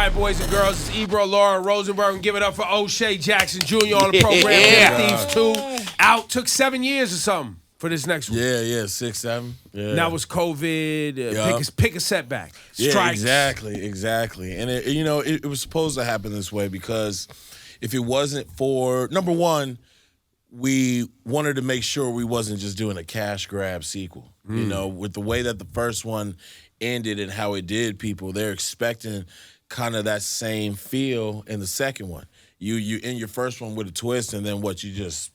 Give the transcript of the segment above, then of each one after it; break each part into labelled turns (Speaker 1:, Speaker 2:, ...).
Speaker 1: right, boys and girls, it's Ebro, Laura Rosenberg, and give it up for O'Shea Jackson Jr. on the program. Thieves 2 out. Took 7 years or something for this next one.
Speaker 2: Yeah, 6, 7. Yeah.
Speaker 1: That was COVID. Pick a setback.
Speaker 2: Strikes. Yeah, exactly. And it was supposed to happen this way because if it wasn't for number one, we wanted to make sure we wasn't just doing a cash grab sequel. You know, with the way that the first one ended and how it did, people, they're expecting kind of that same feel in the second one. You end your first one with a twist, and then what, you just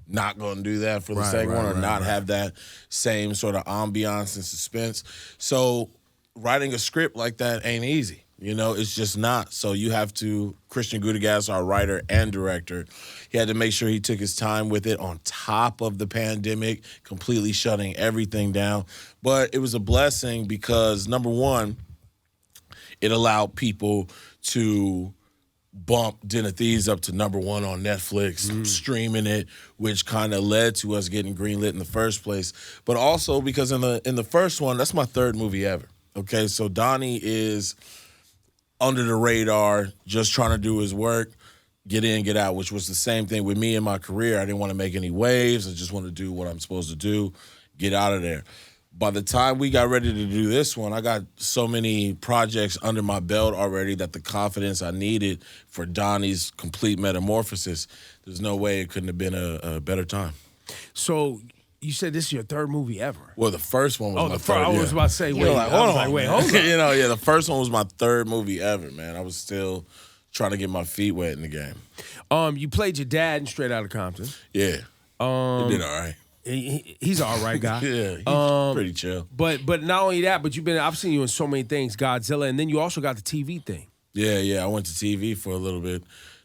Speaker 2: not going to do that for the second one, or not have that same sort of ambiance and suspense. So writing a script like that ain't easy. You know, it's just not. So you have to, Christian Gudegas, our writer and director, he had to make sure he took his time with it on top of the pandemic, completely shutting everything down. But it was a blessing because, number one, it allowed people to bump Den of Thieves up to number one on Netflix, streaming it, which kind of led to us getting greenlit in the first place. But also because in the first one, that's my third movie ever. Okay, so Donnie is under the radar, just trying to do his work, get in, get out, which was the same thing with me in my career. I didn't want to make any waves. I just wanted to do what I'm supposed to do, get out of there. By the time we got ready to do this one, I got so many projects under my belt already that the confidence I needed for Donnie's complete metamorphosis, there's no way it couldn't have been a better time.
Speaker 1: So you said this is your third movie ever.
Speaker 2: Well, the first one was my third.
Speaker 1: I was about to say, wait, hold on.
Speaker 2: The first one was my third movie ever, man. I was still trying to get my feet wet in the game.
Speaker 1: You played your dad in Straight Outta Compton.
Speaker 2: Yeah. He did all right.
Speaker 1: He's an all right guy.
Speaker 2: Yeah, he's pretty chill.
Speaker 1: But not only that, but I've seen you in so many things, Godzilla, and then you also got the TV thing.
Speaker 2: Yeah, I went to TV for a little bit.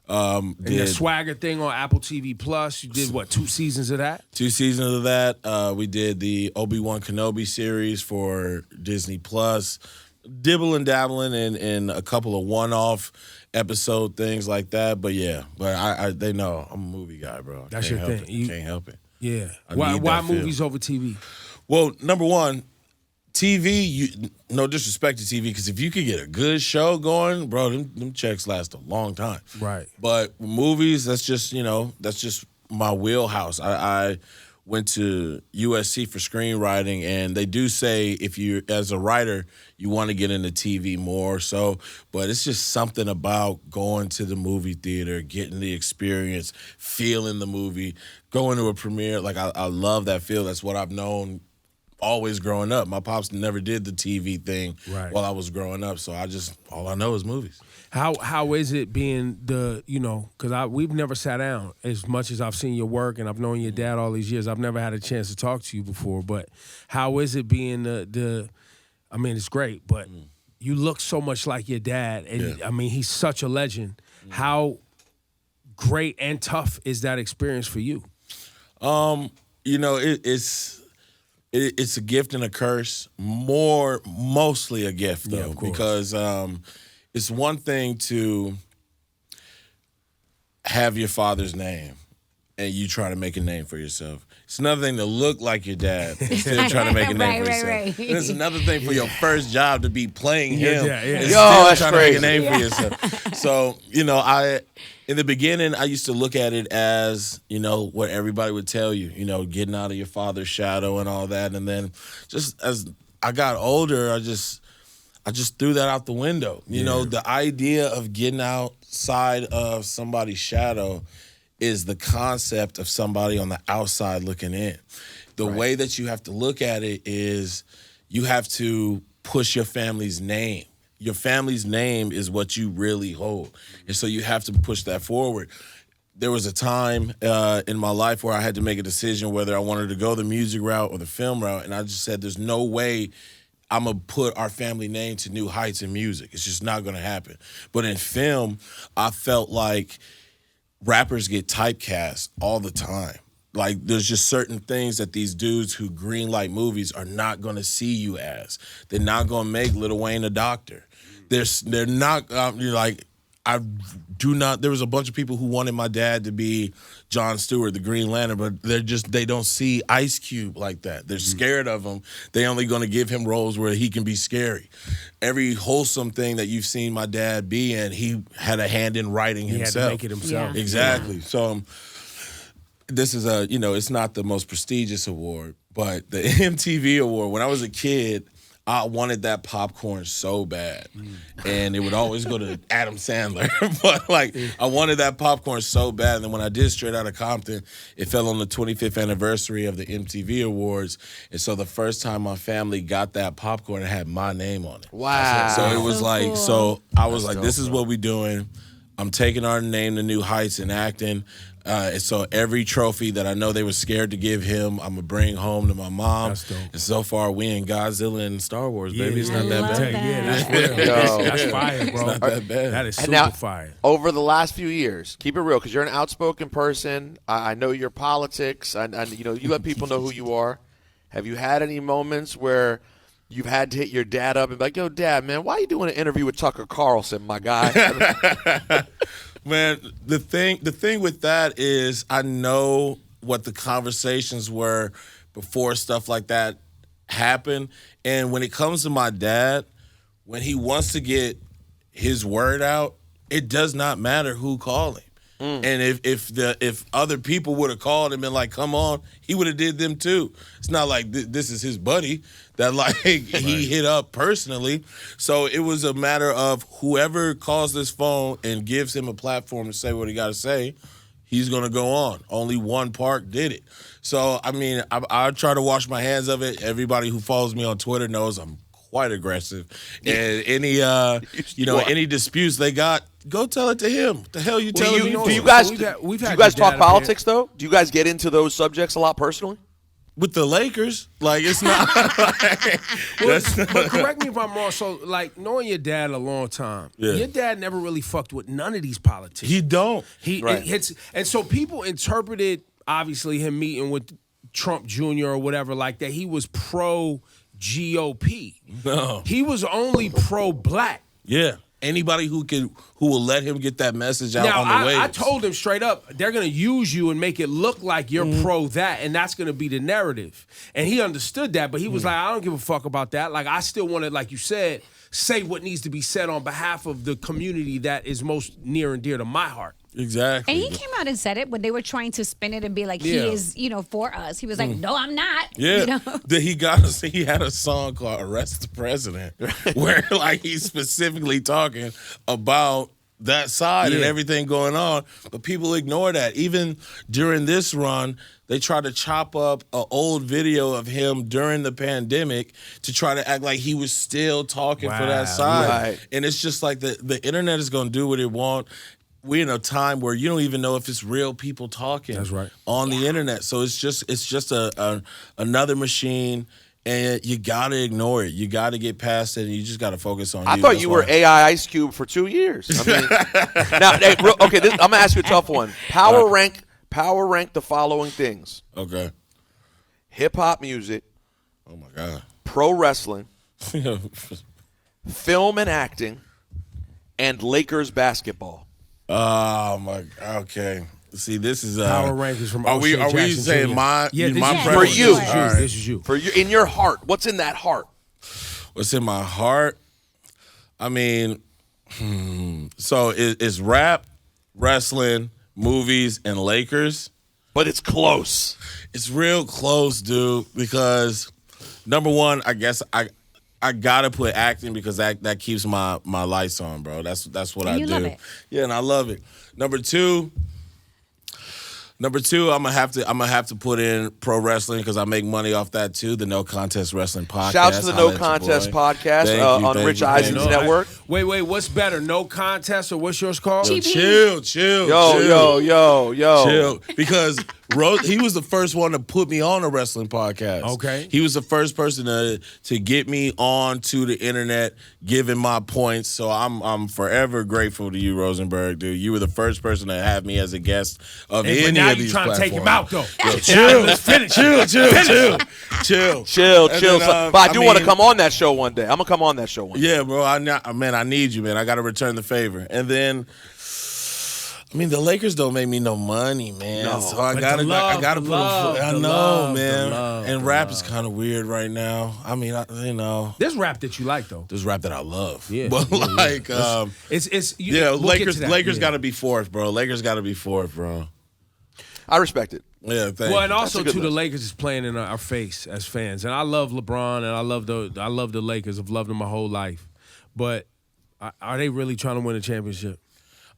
Speaker 1: And the Swagger thing on Apple TV Plus, you did what, 2 seasons of that?
Speaker 2: 2 seasons of that. We did the Obi-Wan Kenobi series for Disney Plus. Dibbling, dabbling in a couple of one-off episode things like that. But yeah, they know I'm a movie guy, bro.
Speaker 1: That's your thing.
Speaker 2: You can't help it.
Speaker 1: Yeah. Why movies over TV?
Speaker 2: Well, number one, TV, no disrespect to TV, because if you could get a good show going, bro, them checks last a long time.
Speaker 1: Right.
Speaker 2: But movies, that's just my wheelhouse. I went to USC for screenwriting, and they do say if you, as a writer, you want to get into TV more. So, but it's just something about going to the movie theater, getting the experience, feeling the movie, going to a premiere. Like I love that feel. That's what I've known always growing up. My pops never did the TV thing while I was growing up, so all I know is movies.
Speaker 1: How is it being because we've never sat down as much as I've seen your work and I've known your dad all these years. I've never had a chance to talk to you before, but how is it being I mean, it's great, but you look so much like your dad, and I mean, he's such a legend. How great and tough is that experience for you?
Speaker 2: It's a gift and a curse. Mostly a gift, though, because it's one thing to have your father's name and you try to make a name for yourself. It's another thing to look like your dad and still trying to make a name for yourself. Right. It's another thing for your first job to be playing him and still trying to make a name for yourself. So, in the beginning, I used to look at it as, what everybody would tell you, getting out of your father's shadow and all that. And then just as I got older, I just threw that out the window. The idea of getting outside of somebody's shadow is the concept of somebody on the outside looking in. The way that you have to look at it is you have to push your family's name. Your family's name is what you really hold. And so you have to push that forward. There was a time in my life where I had to make a decision whether I wanted to go the music route or the film route. And I just said, there's no way I'm going to put our family name to new heights in music. It's just not going to happen. But in film, I felt like rappers get typecast all the time. Like, there's just certain things that these dudes who greenlight movies are not going to see you as. They're not going to make Lil Wayne a doctor. They're not, you're like, I do not. There was a bunch of people who wanted my dad to be Jon Stewart, the Green Lantern, but they don't see Ice Cube like that. They're scared of him. They only going to give him roles where he can be scary. Every wholesome thing that you've seen my dad be in, he had a hand in writing himself.
Speaker 1: He had to make it himself.
Speaker 3: Yeah.
Speaker 2: Exactly. So this is it's not the most prestigious award, but the MTV award. When I was a kid, I wanted that popcorn so bad, and it would always go to Adam Sandler. But I wanted that popcorn so bad, and then when I did Straight Outta Compton, it fell on the 25th anniversary of the MTV Awards, and so the first time my family got that popcorn, it had my name on it.
Speaker 4: Wow.
Speaker 2: So it was
Speaker 3: cool.
Speaker 2: so I was
Speaker 4: That's
Speaker 2: like, this
Speaker 4: dope,
Speaker 2: is
Speaker 4: bro.
Speaker 2: what we doing. I'm taking our name to new heights in acting. And so every trophy that I know they were scared to give him, I'm going to bring home to my mom.
Speaker 1: That's dope.
Speaker 2: And so far, we in Godzilla and Star Wars, baby. It's
Speaker 1: Yeah,
Speaker 2: not
Speaker 3: I
Speaker 2: that
Speaker 3: love
Speaker 2: bad.
Speaker 3: that.
Speaker 1: Yeah, that's real.
Speaker 4: Yo.
Speaker 1: That's fire, bro.
Speaker 2: It's not that bad.
Speaker 1: That is
Speaker 4: And
Speaker 1: super
Speaker 4: now,
Speaker 1: fire.
Speaker 4: over the last few years, keep it real, because you're an outspoken person. I know your politics. I you let people know who you are. Have you had any moments where you've had to hit your dad up and be like, yo, Dad, man, why are you doing an interview with Tucker Carlson, my guy?
Speaker 2: Man, the thing with that is I know what the conversations were before stuff like that happened. And when it comes to my dad, when he wants to get his word out, it does not matter who called him. And if other people would have called him and like, come on, he would have did them too. It's not like this is his buddy that he hit up personally. So it was a matter of whoever calls this phone and gives him a platform to say what he got to say, he's going to go on. Only one park did it. So, I mean, I try to wash my hands of it. Everybody who follows me on Twitter knows I'm quite aggressive. And any disputes they got, go tell it to him. What the hell you telling me?
Speaker 4: Do you
Speaker 1: So
Speaker 4: guys
Speaker 1: we've had
Speaker 4: do you
Speaker 1: your
Speaker 4: guys
Speaker 1: dad
Speaker 4: talk
Speaker 1: up
Speaker 4: politics, though? Do you guys get into those subjects a lot personally?
Speaker 2: With the Lakers, it's not.
Speaker 1: But correct me if I'm wrong. So, knowing your dad a long time,
Speaker 2: Yeah.
Speaker 1: your dad never really fucked with none of these politicians.
Speaker 2: He don't.
Speaker 4: Right.
Speaker 1: It hits, and so people interpreted obviously him meeting with Trump Jr. or whatever like that. He was pro GOP.
Speaker 2: No.
Speaker 1: He was only pro black.
Speaker 2: Yeah. Anybody who will let him get that message out
Speaker 1: Now,
Speaker 2: on the waves.
Speaker 1: I told him straight up, they're going to use you and make it look like you're pro that, and that's going to be the narrative. And he understood that, but he was like, I don't give a fuck about that. I still want to, like you said, say what needs to be said on behalf of the community that is most near and dear to my heart.
Speaker 2: Exactly.
Speaker 3: And he came out and said it when they were trying to spin it and be like, he
Speaker 1: Yeah.
Speaker 3: is, for us. He was like, no, I'm not.
Speaker 2: Yeah, he had a song called "Arrest the President," where he's specifically talking about that side and
Speaker 1: Yeah.
Speaker 2: everything going on, but people ignore that. Even during this run, they try to chop up an old video of him during the pandemic to try to act like he was still talking for that
Speaker 1: Wow.
Speaker 2: side.
Speaker 4: Right.
Speaker 2: And it's just like the internet is going to do what it wants. We're in a time where you don't even know if it's real people talking.
Speaker 1: That's right.
Speaker 2: On the internet. So it's just another machine, and you gotta ignore it. You gotta get past it, and you just gotta focus on you.
Speaker 4: I thought
Speaker 2: That's
Speaker 4: you were
Speaker 2: why-
Speaker 4: AI Ice Cube for 2 years. I mean, now, I'm gonna ask you a tough one. Power rank the following things:
Speaker 2: Okay.
Speaker 4: hip hop music,
Speaker 2: Oh my God.
Speaker 4: pro wrestling, film and acting, and Lakers basketball.
Speaker 2: Oh my. Okay. See, this is
Speaker 1: Power rankings from
Speaker 2: Are we
Speaker 1: O'Shea
Speaker 2: saying
Speaker 1: Jackson Jr.
Speaker 2: my
Speaker 1: Yeah, this
Speaker 2: my
Speaker 1: is
Speaker 2: preference?
Speaker 4: For you.
Speaker 2: All right.
Speaker 1: This is you.
Speaker 4: For you, in your heart, what's in that heart?
Speaker 2: What's in my heart? I mean, so it's rap, wrestling, movies, and Lakers.
Speaker 4: But it's close.
Speaker 2: It's real close, dude, because number one, I guess I gotta put acting because that keeps my lights on, bro. That's what
Speaker 3: And
Speaker 2: I
Speaker 3: you
Speaker 2: do.
Speaker 3: love it.
Speaker 2: Yeah, and I love it. Number two, I'm gonna have to put in pro wrestling because I make money off that too. The No Contest Wrestling Podcast.
Speaker 4: Shouts to the
Speaker 2: Holla
Speaker 4: No
Speaker 2: at your
Speaker 4: Contest
Speaker 2: boy.
Speaker 4: podcast
Speaker 2: Thank you,
Speaker 4: on
Speaker 2: thank
Speaker 4: Rich
Speaker 2: you, thank
Speaker 4: Eisen's
Speaker 2: you.
Speaker 4: network.
Speaker 1: Wait, what's better, No Contest or what's yours called?
Speaker 2: Yo,
Speaker 3: TP.
Speaker 2: chill.
Speaker 4: Yo.
Speaker 2: Because he was the first one to put me on a wrestling podcast.
Speaker 1: Okay.
Speaker 2: He was the first person to get me onto the internet, giving my points. So I'm forever grateful to you, Rosenberg, dude. You were the first person to have me as a guest of
Speaker 1: But
Speaker 2: any
Speaker 1: now
Speaker 2: of
Speaker 1: you
Speaker 2: these
Speaker 1: trying to take him out
Speaker 2: platforms.
Speaker 1: though.
Speaker 2: Yo, chill.
Speaker 1: Let's finish.
Speaker 4: Chill.
Speaker 2: And then,
Speaker 4: But I do want to
Speaker 2: mean,
Speaker 4: come on that show one day. I'm gonna come on that show one day.
Speaker 2: Yeah, bro. Man, man, I need you, man. I got to return the favor. And then, I mean, the Lakers don't make me no money, man.
Speaker 4: No.
Speaker 2: So I
Speaker 1: But
Speaker 2: gotta
Speaker 1: the love,
Speaker 2: put.
Speaker 1: the love,
Speaker 2: I
Speaker 1: the
Speaker 2: know,
Speaker 1: love,
Speaker 2: man.
Speaker 1: the love,
Speaker 2: and
Speaker 1: the
Speaker 2: rap
Speaker 1: love.
Speaker 2: is kind of weird right now. I mean, you know,
Speaker 1: There's rap that you like though.
Speaker 2: there's rap that I love.
Speaker 1: Yeah,
Speaker 2: but
Speaker 1: yeah, yeah.
Speaker 2: like,
Speaker 1: We'll get to that.
Speaker 2: Lakers
Speaker 1: Yeah.
Speaker 2: got to be fourth, bro. Lakers got to be fourth, bro.
Speaker 4: I respect it.
Speaker 2: Yeah, thank
Speaker 1: Well,
Speaker 2: you.
Speaker 1: and also
Speaker 4: That's a
Speaker 1: too,
Speaker 4: good
Speaker 1: the
Speaker 4: list.
Speaker 1: Lakers is playing in our face as fans, and I love LeBron, and I love the Lakers. I've loved them my whole life, but are they really trying to win a championship?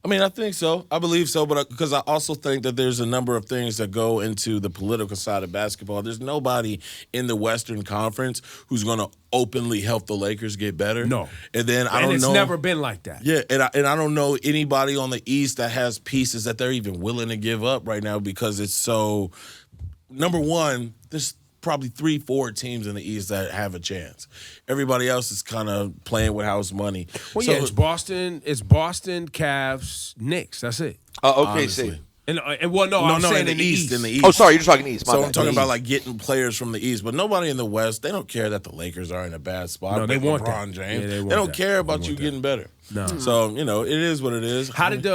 Speaker 2: I mean, I think so. I believe so, but because I also think that there's a number of things that go into the political side of basketball. There's nobody in the Western Conference who's going to openly help the Lakers get better.
Speaker 1: No.
Speaker 2: And then I don't
Speaker 1: it's
Speaker 2: know.
Speaker 1: never been like that.
Speaker 2: Yeah, and I don't know anybody on the East that has pieces that they're even willing to give up right now because it's so. Number one, there's probably 3-4 teams in the East that have a chance. Everybody else is kind of playing with house money.
Speaker 1: Well,
Speaker 2: So-
Speaker 1: yeah, it's Boston, Cavs, Knicks. That's it.
Speaker 4: OKC.
Speaker 2: Honestly.
Speaker 1: And I'm saying
Speaker 2: in the East. In the East.
Speaker 4: Oh, sorry, you're just talking East. My
Speaker 2: So
Speaker 4: bad.
Speaker 2: I'm talking about like getting players from the East, but nobody in the West. They don't care that the Lakers are in a bad spot.
Speaker 1: No, they
Speaker 2: Like
Speaker 1: want
Speaker 2: LeBron
Speaker 1: that.
Speaker 2: James.
Speaker 1: Yeah, they
Speaker 2: they
Speaker 1: want
Speaker 2: don't
Speaker 1: that.
Speaker 2: care
Speaker 1: They
Speaker 2: about
Speaker 1: want
Speaker 2: you
Speaker 1: that.
Speaker 2: getting better.
Speaker 1: No.
Speaker 2: So it is what it is.
Speaker 1: How did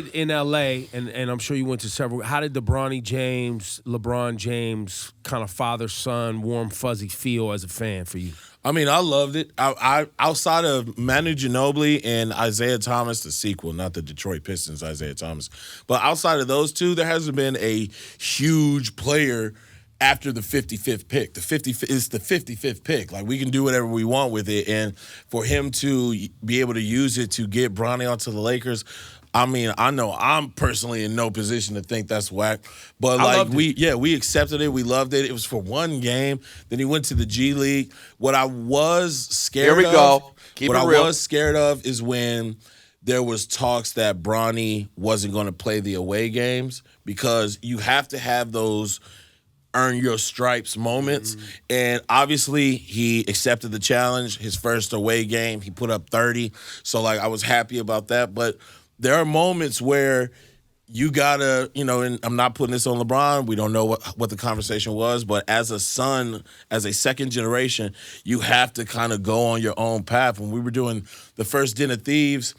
Speaker 1: in LA, and I'm sure you went to several, how did the LeBron James kind of father son warm fuzzy feel as a fan for you?
Speaker 2: I mean, I loved it. I outside of Manu Ginobili and Isaiah Thomas, the sequel, not the Detroit Pistons Isaiah Thomas, but outside of those two, there hasn't been a huge player after the 55th pick. It's the 55th pick. Like, we can do whatever we want with it, and for him to be able to use it to get Bronny onto the Lakers, I mean, I know I'm personally in no position to think that's whack, but like we accepted it, we loved it. It was for one game. Then he went to the G League. What I was scared of,
Speaker 4: Here we go. Keep
Speaker 2: what
Speaker 4: it
Speaker 2: I
Speaker 4: real.
Speaker 2: was scared of is when there was talks that Bronny wasn't going to play the away games because you have to have those earn your stripes moments. And obviously he accepted the challenge. His first away game, he put up 30. So like I was happy about that. But there are moments where you gotta, and I'm not putting this on LeBron. We don't know what the conversation was, but as a son, as a second generation, you have to kind of go on your own path. When we were doing the first Den of Thieves,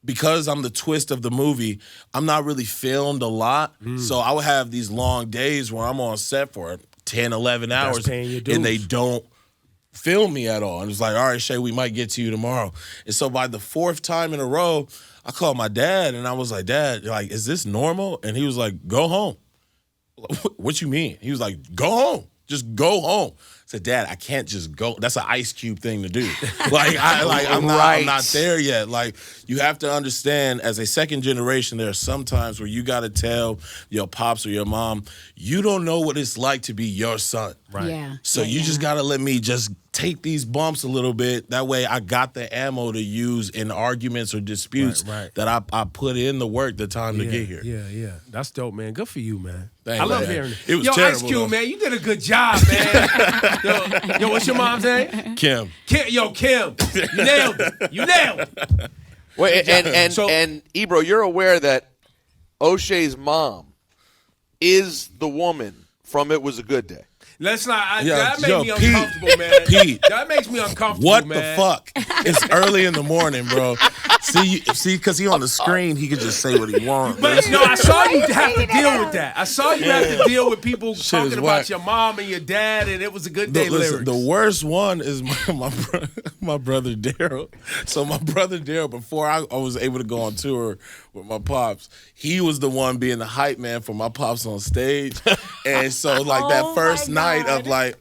Speaker 2: because I'm the twist of the movie, I'm not really filmed a lot. So I would have these long days where I'm on set for 10, 11 hours,
Speaker 1: paying your dues.
Speaker 2: and they don't film me at all. And it's like, all right, Shay, we might get to you tomorrow. And so by the fourth time in a row, I called my dad, and I was like, Dad, like, is this normal? And he was like, go home. What you mean? He was like, go home. Just go home. I said, Dad, I can't just go. That's an Ice Cube thing to do. I'm not there yet. Like, you have to understand, as a second generation, there are some times where you got to tell your pops or your mom, you don't know what it's like to be your son.
Speaker 1: Right.
Speaker 3: Yeah.
Speaker 2: So you just got to let me just take these bumps a little bit. That way I got the ammo to use in arguments or disputes
Speaker 1: Right.
Speaker 2: that I put in the work, the time to get here.
Speaker 1: Yeah. That's dope, man. Good for you, man.
Speaker 2: Thank
Speaker 1: I
Speaker 2: you,
Speaker 1: love
Speaker 2: man.
Speaker 1: hearing it.
Speaker 2: It was
Speaker 1: Ice
Speaker 2: terrible,
Speaker 1: Cube,
Speaker 2: though.
Speaker 1: man, you did a good job, man. yo, what's your mom's name?
Speaker 2: Kim.
Speaker 1: Kim. You nailed it.
Speaker 4: Wait, and
Speaker 1: So-
Speaker 4: Ebro, you're aware that O'Shea's mom is the woman from It Was a Good Day.
Speaker 1: Let's not.
Speaker 2: Yo,
Speaker 1: That makes
Speaker 2: yo,
Speaker 1: me
Speaker 2: Pete,
Speaker 1: uncomfortable, man.
Speaker 2: Pete.
Speaker 1: That makes me uncomfortable,
Speaker 2: What
Speaker 1: man.
Speaker 2: the fuck? It's early in the morning, bro. See, because he on the screen, he could just say what he wants.
Speaker 1: But no, I saw you have to deal with that. I saw you have to deal with people
Speaker 2: is
Speaker 1: talking about
Speaker 2: whack.
Speaker 1: your mom and your dad, and It Was a Good Day
Speaker 2: Listen,
Speaker 1: lyrics.
Speaker 2: the worst one is my brother Daryl. So my brother Daryl, before I was able to go on tour with my pops, he was the one being the hype man for my pops on stage. And so like that first night of like,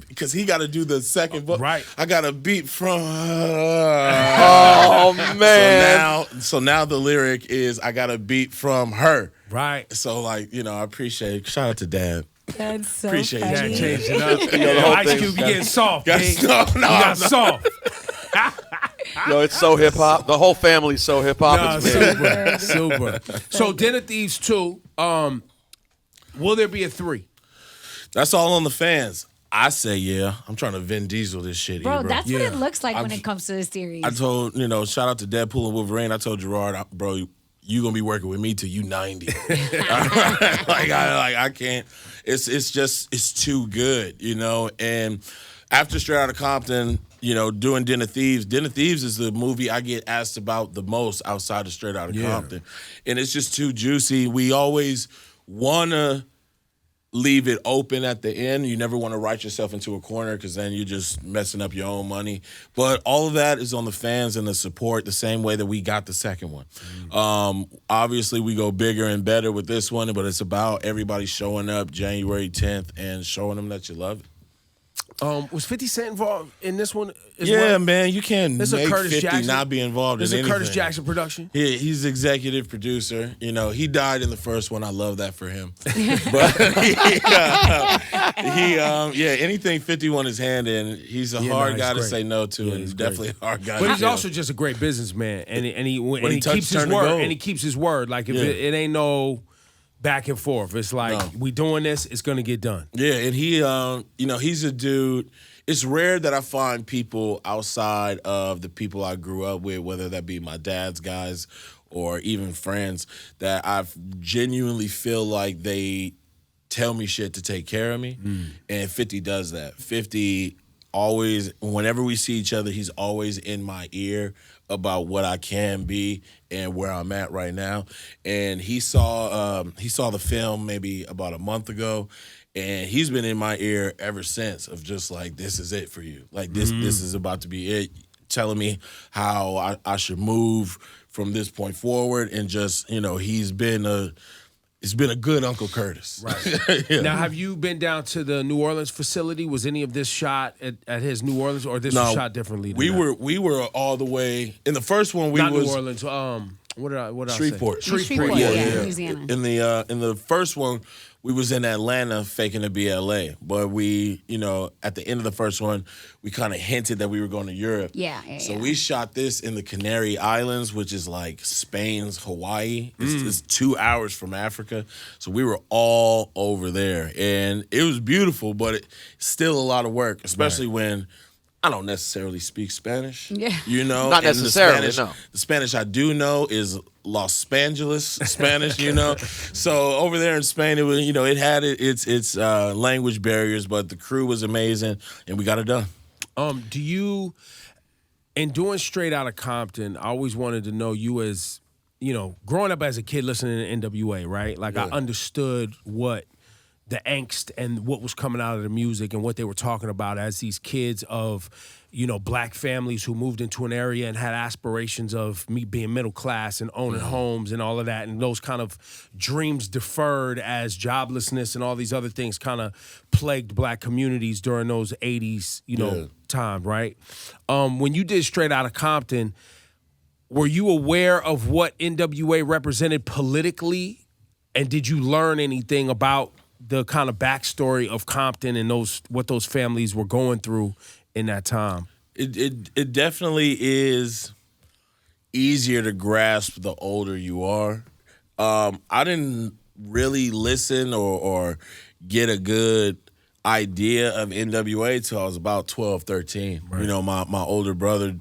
Speaker 2: because he got to do the second book.
Speaker 1: Right.
Speaker 2: I got a beat from.
Speaker 4: Oh man!
Speaker 2: So now the lyric is I got a beat from her.
Speaker 1: Right.
Speaker 2: So like, I appreciate it. Shout out to Dad.
Speaker 3: That's so
Speaker 2: Appreciate
Speaker 3: funny.
Speaker 2: that.
Speaker 1: Yeah, change it up.
Speaker 4: the whole
Speaker 1: Ice
Speaker 4: thing
Speaker 1: Cube,
Speaker 4: is
Speaker 1: you getting soft,
Speaker 2: Got-
Speaker 1: big.
Speaker 2: no,
Speaker 1: You
Speaker 2: no,
Speaker 1: got
Speaker 2: no.
Speaker 1: soft.
Speaker 4: No, it's so hip hop. The whole family's so hip hop.
Speaker 1: Nah,
Speaker 4: It's weird.
Speaker 1: super. So Den of Thieves 2, will there be a 3?
Speaker 2: That's all on the fans. I say yeah. I'm trying to Vin Diesel this shit.
Speaker 3: Bro,
Speaker 2: here,
Speaker 3: that's what
Speaker 1: Yeah.
Speaker 3: it looks like when it comes to the series.
Speaker 2: I told, shout out to Deadpool and Wolverine. I told Gerard, bro, you gonna be working with me till you 90. I can't. It's too good, And after Straight Outta Compton, doing Den of Thieves. Den of Thieves is the movie I get asked about the most outside of Straight Outta Compton. And it's just too juicy. We always want to leave it open at the end. You never want to write yourself into a corner because then you're just messing up your own money. But all of that is on the fans and the support the same way that we got the second one. Obviously, we go bigger and better with this one, but it's about everybody showing up January 10th and showing them that you love it.
Speaker 1: Was 50 Cent involved in this one as
Speaker 2: Yeah,
Speaker 1: well?
Speaker 2: man, you can't make
Speaker 1: Curtis
Speaker 2: 50
Speaker 1: Jackson?
Speaker 2: not be involved in
Speaker 1: This is
Speaker 2: anything.
Speaker 1: a Curtis Jackson production?
Speaker 2: Yeah, he's executive producer. He died in the first one. I love that for him. But anything 50 won his hand in, he's a hard guy to say no to, and he's definitely a hard guy.
Speaker 1: But
Speaker 2: to
Speaker 1: he's
Speaker 2: kill.
Speaker 1: also just a great businessman, and he
Speaker 2: touch
Speaker 1: keeps his
Speaker 2: turn to
Speaker 1: word.
Speaker 2: gold.
Speaker 1: And he keeps his word. Like if it ain't no back and forth. It's like we doing this. It's gonna get done.
Speaker 2: Yeah, and he's a dude. It's rare that I find people outside of the people I grew up with, whether that be my dad's guys or even friends, that I genuinely feel like they tell me shit to take care of me. And 50 does that. 50 always, whenever we see each other, he's always in my ear about what I can be and where I'm at right now. And he saw the film maybe about a month ago, and he's been in my ear ever since of just like, this is it for you. Like this is about to be it. Telling me how I should move from this point forward, and just he's been a good Uncle Curtis.
Speaker 1: Right. Now, have you been down to the New Orleans facility? Was any of this shot at his New Orleans, or this was shot differently?
Speaker 2: We were all the way in the first one.
Speaker 1: Not New Orleans. What did I
Speaker 2: Shreveport.
Speaker 1: say? Shreveport,
Speaker 3: Louisiana.
Speaker 2: In the first one, we was in Atlanta faking to be LA, but we, at the end of the first one, we kind of hinted that we were going to Europe. So we shot this in the Canary Islands, which is like Spain's Hawaii. It's 2 hours from Africa. So we were all over there, and it was beautiful, but it's still a lot of work, especially when I don't necessarily speak Spanish.
Speaker 3: Yeah.
Speaker 4: Not necessarily, no.
Speaker 2: The Spanish I do know is Los Angeles Spanish, So over there in Spain, it was, it had its language barriers, but the crew was amazing, and we got it done.
Speaker 1: Do you, in doing Straight Outta Compton, I always wanted to know you as, growing up as a kid listening to NWA, right? Like I understood what the angst and what was coming out of the music and what they were talking about as these kids of, black families who moved into an area and had aspirations of me being middle class and owning homes and all of that, and those kind of dreams deferred as joblessness and all these other things kind of plagued black communities during those 80s, time, right? When you did Straight Outta Compton, were you aware of what NWA represented politically, and did you learn anything about the kind of backstory of Compton and what those families were going through in that time?
Speaker 2: It definitely is easier to grasp the older you are. I didn't really listen or get a good idea of NWA till I was about 12, 13. Right. My older brother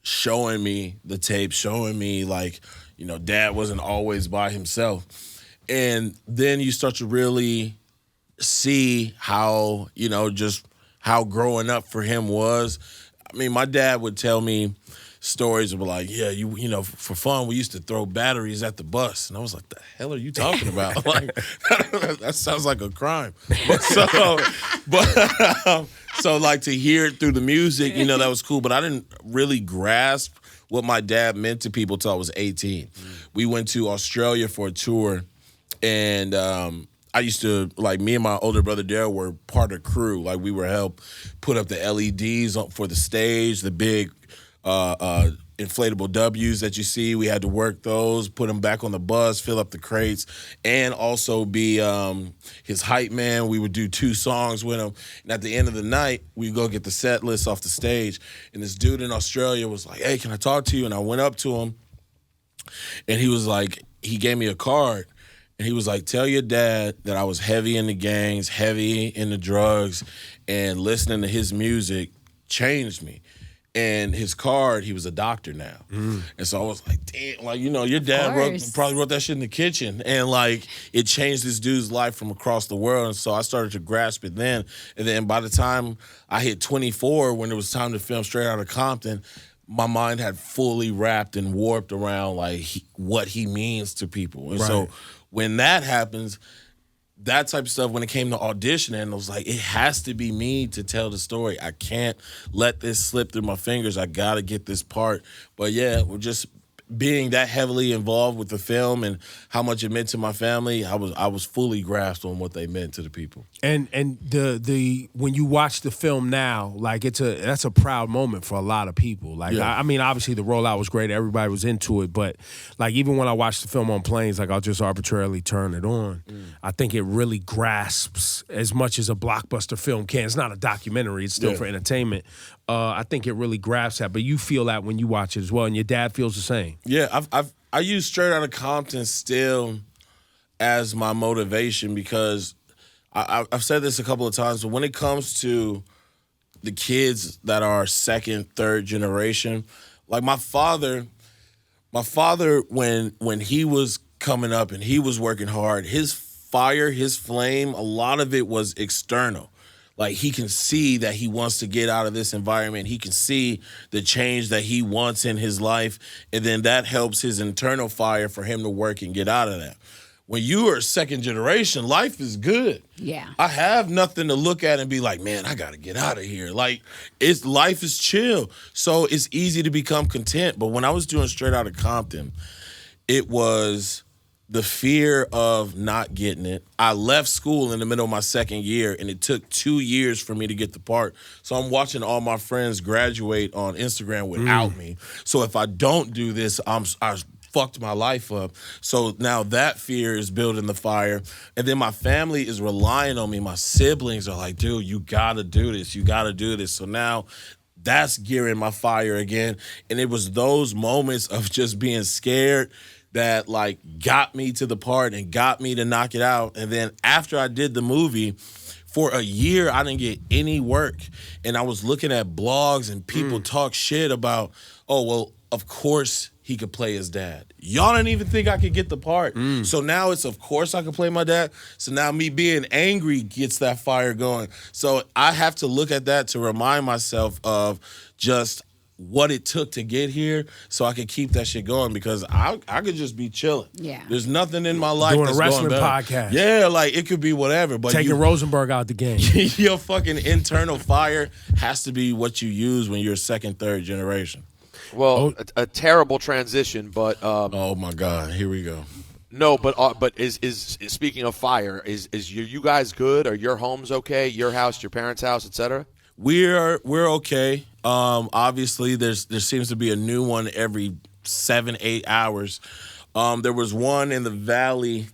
Speaker 2: showing me the tape, showing me like, Dad wasn't always by himself. And then you start to really see how, just how growing up for him was. I mean, my dad would tell me stories of like, for fun, we used to throw batteries at the bus. And I was like, the hell are you talking about? Like, that sounds like a crime. So like to hear it through the music, that was cool. But I didn't really grasp what my dad meant to people till I was 18. We went to Australia for a tour. And I used to, like, me and my older brother Daryl were part of crew. Like, we were help put up the LEDs for the stage, the big inflatable W's that you see. We had to work those, put them back on the bus, fill up the crates, and also be his hype man. We would do 2 songs with him. And at the end of the night, we'd go get the set list off the stage. And this dude in Australia was like, hey, can I talk to you? And I went up to him, and he was like, he gave me a card. And he was like, tell your dad that I was heavy in the gangs, heavy in the drugs, and listening to his music changed me. And his card, he was a doctor now. And so I was like, damn, like, your dad probably wrote that shit in the kitchen. And like, it changed this dude's life from across the world. And so I started to grasp it then. And then by the time I hit 24, when it was time to film Straight Outta Compton, my mind had fully wrapped and warped around like what he means to people. And so when that happens, that type of stuff, when it came to auditioning, I was like, it has to be me to tell the story. I can't let this slip through my fingers. I got to get this part. But yeah, we're just being that heavily involved with the film and how much it meant to my family. I was fully grasped on what they meant to the people.
Speaker 1: And the when you watch the film now, like that's a proud moment for a lot of people. Like I mean, obviously the rollout was great, everybody was into it, but like even when I watch the film on planes, like I'll just arbitrarily turn it on. I think it really grasps as much as a blockbuster film can. It's not a documentary; it's still for entertainment. I think it really grasps that, but you feel that when you watch it as well, and your dad feels the same.
Speaker 2: Yeah, I use Straight Outta Compton still as my motivation because I've said this a couple of times, but when it comes to the kids that are second, third generation, like my father, when he was coming up and he was working hard, his fire, his flame, a lot of it was external. Like he can see that he wants to get out of this environment. He can see the change that he wants in his life. And then that helps his internal fire for him to work and get out of that. When you are second generation, life is good.
Speaker 3: Yeah.
Speaker 2: I have nothing to look at and be like, man, I got to get out of here. Like life is chill. So it's easy to become content. But when I was doing Straight Outta Compton, it was the fear of not getting it. I left school in the middle of my second year, and it took 2 years for me to get the part. So I'm watching all my friends graduate on Instagram without me. So if I don't do this, I fucked my life up. So now that fear is building the fire. And then my family is relying on me. My siblings are like, dude, you gotta do this. You gotta do this. So now that's gearing my fire again. And it was those moments of just being scared that like got me to the part and got me to knock it out. And then after I did the movie, for a year, I didn't get any work. And I was looking at blogs and people talk shit about, oh, well, of course he could play his dad. Y'all didn't even think I could get the part. So now it's, of course I could play my dad. So now me being angry gets that fire going. So I have to look at that to remind myself of just what it took to get here so I could keep that shit going because I could just be chilling.
Speaker 3: Yeah.
Speaker 2: There's nothing in my life
Speaker 1: Doing
Speaker 2: that's
Speaker 1: a wrestling
Speaker 2: going better.
Speaker 1: podcast.
Speaker 2: Yeah, like it could be whatever. But
Speaker 1: Taking Rosenberg out the game.
Speaker 2: your fucking internal fire has to be what you use when you're second, third generation.
Speaker 4: Well, a terrible transition, but
Speaker 2: Oh my God, here we go.
Speaker 4: no, but is speaking of fire, is you guys good? Are your homes okay? Your house, your parents' house, etc.?
Speaker 2: We're okay. Obviously, there seems to be a new one every 7-8 hours. There was one in the valley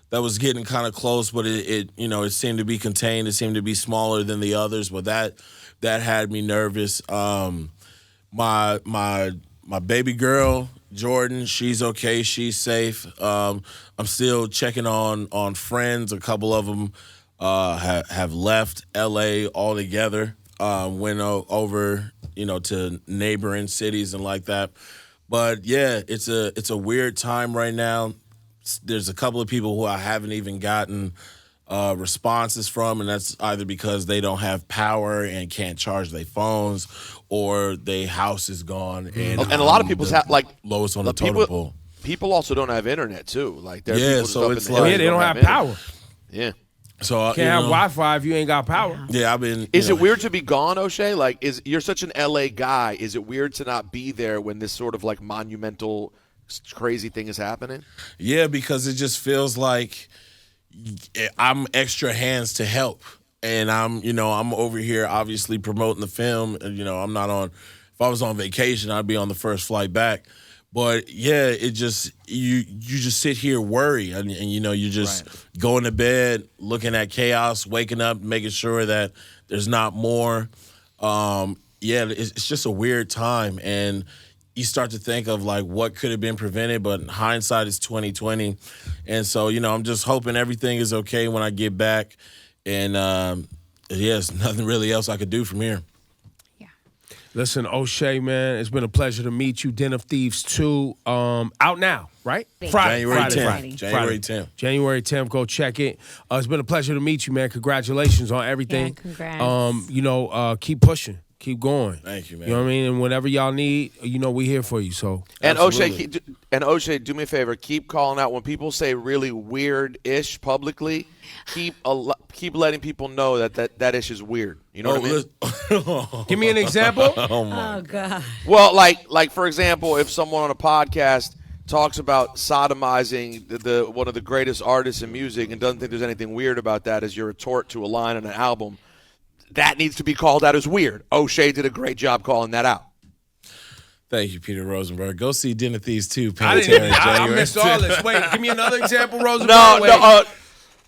Speaker 2: that was getting kind of close, but it seemed to be contained. It seemed to be smaller than the others, but that had me nervous. My baby girl Jordan, she's okay. She's safe. I'm still checking on friends. A couple of them have left LA altogether. Went over, to neighboring cities and like that. But yeah, it's a weird time right now. There's a couple of people who I haven't even gotten responses from, and that's either because they don't have power and can't charge their phones, or their house is gone. And
Speaker 4: a lot of people's
Speaker 2: lowest on the totem pole.
Speaker 4: People also don't have internet too. Like there are
Speaker 2: Yeah,
Speaker 4: people just
Speaker 2: so
Speaker 4: up
Speaker 2: it's
Speaker 4: in
Speaker 2: like-
Speaker 4: the
Speaker 1: Yeah, they don't have
Speaker 4: internet.
Speaker 1: power.
Speaker 4: Yeah.
Speaker 2: So
Speaker 1: Can't have Wi-Fi if you ain't got power.
Speaker 2: Yeah, I've been.
Speaker 4: Is it weird to be gone, O'Shea? Like, you're such an LA guy? Is it weird to not be there when this sort of like monumental, crazy thing is happening?
Speaker 2: Yeah, because it just feels like I'm extra hands to help, and I'm over here obviously promoting the film. And, I'm not on. If I was on vacation, I'd be on the first flight back. But yeah, it just you just sit here worry, and you're just going to bed, looking at chaos, waking up, making sure that there's not more. It's just a weird time, and you start to think of like what could have been prevented, but hindsight is 20/20, and so I'm just hoping everything is okay when I get back, and there's nothing really else I could do from here.
Speaker 1: Listen, O'Shea, man, it's been a pleasure to meet you. Den of Thieves 2, out now, right?
Speaker 2: January 10th.
Speaker 3: Friday.
Speaker 2: January 10th.
Speaker 1: January 10th, go check it. It's been a pleasure to meet you, man. Congratulations on everything.
Speaker 3: Yeah, congrats.
Speaker 1: Keep pushing. Keep going.
Speaker 2: Thank you, man.
Speaker 1: You know what I mean? And whatever y'all need, we here for you. So
Speaker 4: And
Speaker 2: Absolutely.
Speaker 4: O'Shea, do me a favor. Keep calling out when people say really weird-ish publicly. Keep letting people know that ish is weird. You know what I mean?
Speaker 1: give me an example.
Speaker 3: Oh God.
Speaker 4: Well, like for example, if someone on a podcast talks about sodomizing the one of the greatest artists in music and doesn't think there's anything weird about that as your retort to a line on an album, that needs to be called out as weird. O'Shea did a great job calling that out.
Speaker 2: Thank you, Peter Rosenberg. Go see Den of Thieves 2.
Speaker 1: I missed all this. Wait, give me another example, Rosenberg.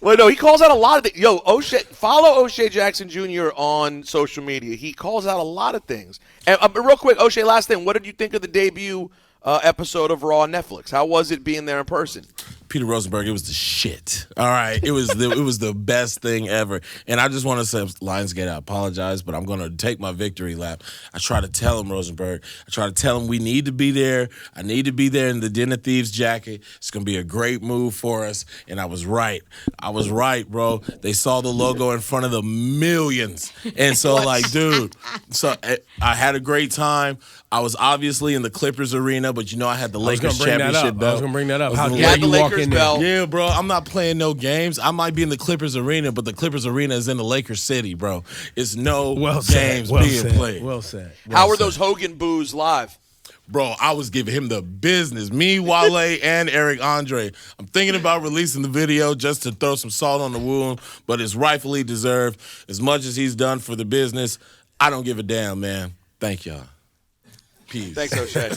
Speaker 4: No, he calls out a lot of things. Yo, O'Shea, follow O'Shea Jackson Jr. on social media. He calls out a lot of things. And real quick, O'Shea, last thing. What did you think of the debut episode of Raw on Netflix? How was it being there in person?
Speaker 2: Peter Rosenberg, it was the shit. All right, it was the best thing ever. And I just want to say, Lionsgate, I apologize, but I'm going to take my victory lap. I try to tell him, Rosenberg. I try to tell him we need to be there. I need to be there in the Den of Thieves jacket. It's going to be a great move for us. And I was right. I was right, bro. They saw the logo in front of the millions. And so, dude, so I had a great time. I was obviously in the Clippers arena, but I had the Lakers championship belt.
Speaker 1: I was going to bring that up. How
Speaker 4: You
Speaker 1: dare
Speaker 4: had the
Speaker 1: you walk
Speaker 4: Lakers
Speaker 1: in there?
Speaker 4: belt.
Speaker 2: Yeah, bro, I'm not playing no games. I might be in the Clippers arena, but the Clippers arena is in the Lakers city, bro. It's no games being played.
Speaker 1: Well said.
Speaker 4: How were those Hogan boos live?
Speaker 2: Bro, I was giving him the business. Me, Wale, and Eric Andre. I'm thinking about releasing the video just to throw some salt on the wound, but it's rightfully deserved. As much as he's done for the business, I don't give a damn, man. Thank y'all. Peace.
Speaker 4: Thanks, O'Shea.